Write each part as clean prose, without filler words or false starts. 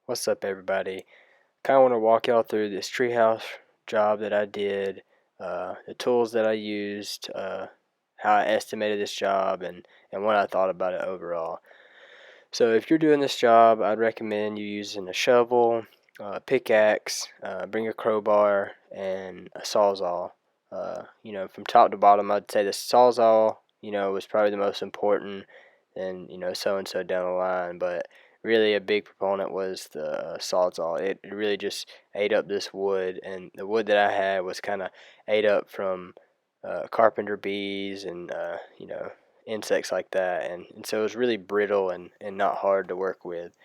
What's up, everybody? Kind of want to walk y'all through this treehouse job that I did, the tools that I used, how I estimated this job, and what I thought about it overall. So, if you're doing this job, I'd recommend you using a shovel, pickaxe, bring a crowbar, and a sawzall. From top to bottom, I'd say the sawzall, was probably the most important, and so and so down the line, but really a big proponent was the sawzall. It really just ate up this wood, and the wood that I had was kind of ate up from carpenter bees and insects like that, and so it was really brittle and not hard to work with.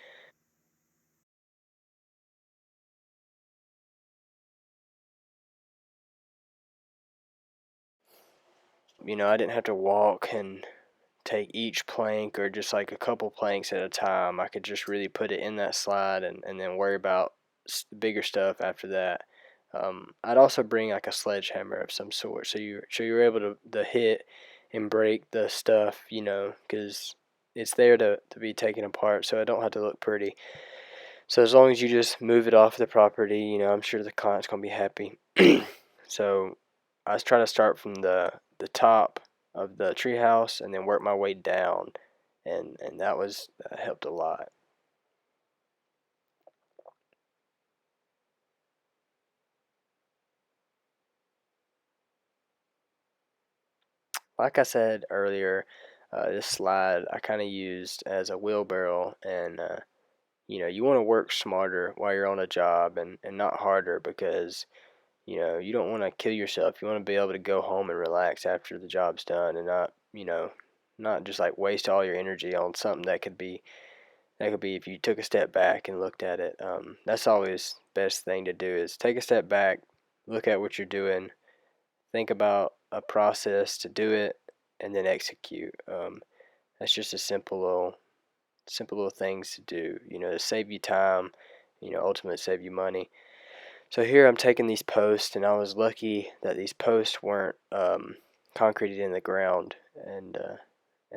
I didn't have to walk and take each plank or just like a couple planks at a time. I could just really put it in that slide and then worry about bigger stuff after that. I'd also bring like a sledgehammer of some sort, so you're able to hit and break the stuff, because it's there to be taken apart, so it don't have to look pretty. So as long as you just move it off the property, I'm sure the client's gonna be happy. So I was trying to start from the top of the treehouse and then work my way down, and that was helped a lot. Like I said earlier, this slide I kind of used as a wheelbarrow, and you want to work smarter while you're on a job and not harder because you don't want to kill yourself. You want to be able to go home and relax after the job's done and not just like waste all your energy on something that could be if you took a step back and looked at it. That's always the best thing to do is take a step back, look at what you're doing, think about a process to do it, and then execute. That's just a simple little things to do, to save you time, ultimately save you money. So here I'm taking these posts, and I was lucky that these posts weren't concreted in the ground, and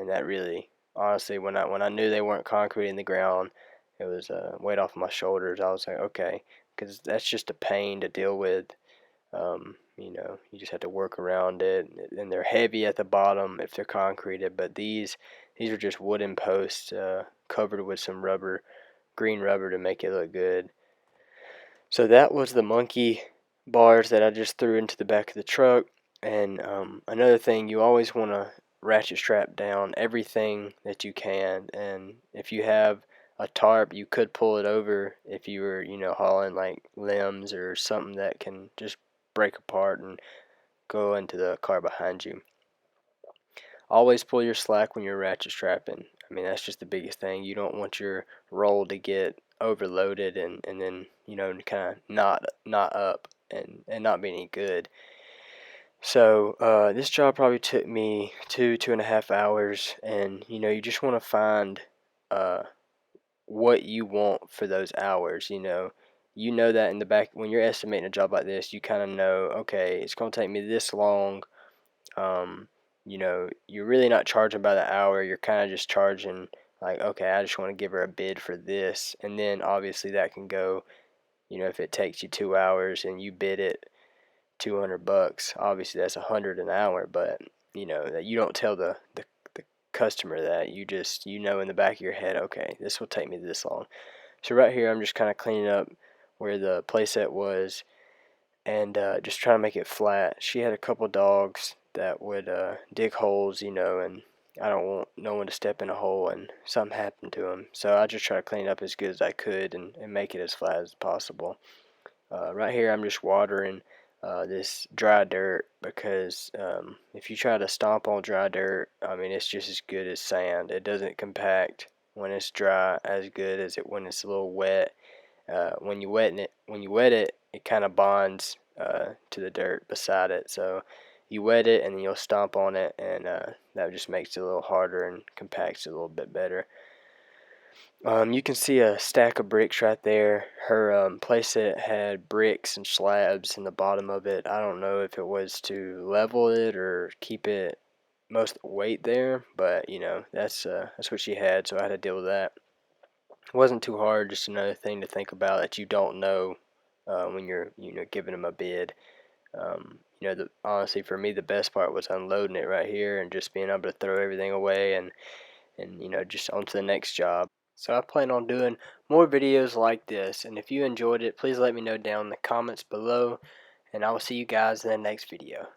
that really, honestly, when I knew they weren't concrete in the ground, it was weight off my shoulders. I was like, okay, because that's just a pain to deal with. You just have to work around it, and they're heavy at the bottom if they're concreted. But these are just wooden posts covered with some rubber, green rubber to make it look good. So that was the monkey bars that I just threw into the back of the truck. And another thing, you always want to ratchet strap down everything that you can. And if you have a tarp, you could pull it over if you were, hauling like limbs or something that can just break apart and go into the car behind you. Always pull your slack when you're ratchet strapping. I mean, that's just the biggest thing. You don't want your roll to get overloaded and then, kind of not up and not be any good. So this job probably took me 2.5 hours, and you just want to find uh, what you want for those hours. You know that in the back when you're estimating a job like this, you kind of know, okay, it's gonna take me this long. um, you're really not charging by the hour. You're kind of just charging like, okay, I just want to give her a bid for this, and then obviously that can go. If it takes you 2 hours and you bid it $200, obviously that's 100 an hour. But that you don't tell the customer that. You just in the back of your head, okay, this will take me this long. So right here, I'm just kind of cleaning up where the playset was and just trying to make it flat. She had a couple dogs that would dig holes, and I don't want no one to step in a hole and something happened to them. So I just try to clean it up as good as I could and make it as flat as possible. Right here, I'm just watering this dry dirt because if you try to stomp on dry dirt, I mean, it's just as good as sand. It doesn't compact when it's dry as good as it when it's a little wet. When you wet it, it kind of bonds to the dirt beside it. So you wet it and then you'll stomp on it, and that just makes it a little harder and compacts it a little bit better. You can see a stack of bricks right there. Her playset had bricks and slabs in the bottom of it. I don't know if it was to level it or keep it most weight there, but that's what she had, so I had to deal with that. It wasn't too hard, just another thing to think about that you don't know when you're giving them a bid. Honestly, for me, the best part was unloading it right here and just being able to throw everything away and just on to the next job. So I plan on doing more videos like this, and if you enjoyed it, please let me know down in the comments below, and I will see you guys in the next video.